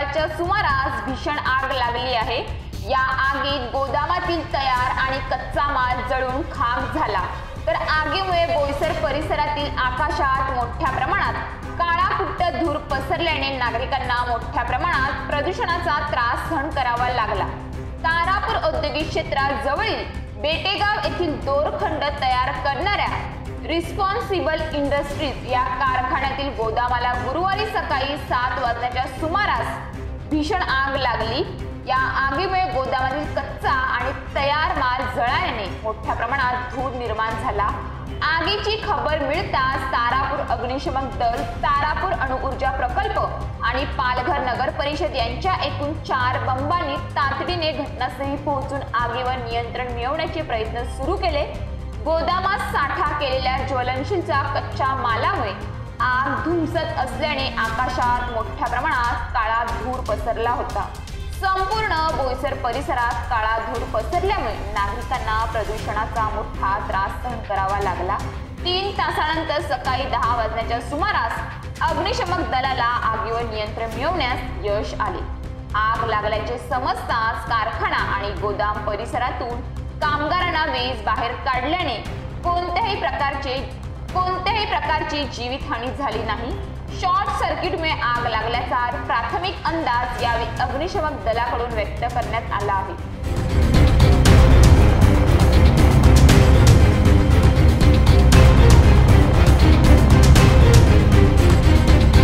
12च्या सुमारास भीषण आग लागली आहे। या आगीत गोदामातील तयार आणि कच्चा माल जळून खाक झाला। तर आगीमुळे बोईसर परिसरातील आकाशात मोठ्या प्रमाणात काळाकुट्ट धूर पसरल्याने नागरिकांना मोठ्या प्रमाणात प्रदूषणाचा त्रास सहन करावा लागला। तारापूर औद्योगिक क्षेत्रात जवळील बेटेगाव येथील दोरखंड तयार करणाऱ्या रिस्पॉन्सिबल इंडस्ट्रीज या कारखान्यातील गोदामाला गुरुवारी सकाळी 7 वाजण्याच्या सुमारास भीषण आग लागली। या आगीमुळे गोदामातील कच्चा आणि तयार माल जळाल्याने मोठ्या प्रमाणात धूर निर्माण झाला। आगीची खबर मिळताच तारापूर अग्निशमन दल, तारापूर अणुऊर्जा प्रकल्प आणि पालघर नगर परिषद यांच्या एकूण 4 बंबांनी तातडीने घटनास्थळी पोहोचून आगीवर नियंत्रण मिळवण्याचे प्रयत्न सुरू केले। गोदामात साठा केलेल्या ज्वलनशीलच्या कच्च्या मालामुळे आग धुमसत असल्याने आकाशात मोठ्या प्रमाणात काळा धूर पसरला होता। संपूर्ण बोईसर परिसरात काळा धूर पसरल्यामुळे नागरिकांना प्रदूषणाचा मोठा त्रास सहन करावा लागला। 3 तासानंतर सकाळी 10 वाजण्याच्या सुमारास अग्निशमन दलाला आगीवर नियंत्रण मिळवण्यास यश आले। आग लागल्याचे समजताच कारखाना आणि गोदाम परिसरातून कामगारांना वीज बाहेर काढल्याने कोणत्याही प्रकारची जीवितहानी झाली नाही। शॉर्ट सर्किटमुळे आग लागल्याचा प्राथमिक अंदाज यावेळी अग्निशमन दलाकडून व्यक्त करण्यात आला आहे।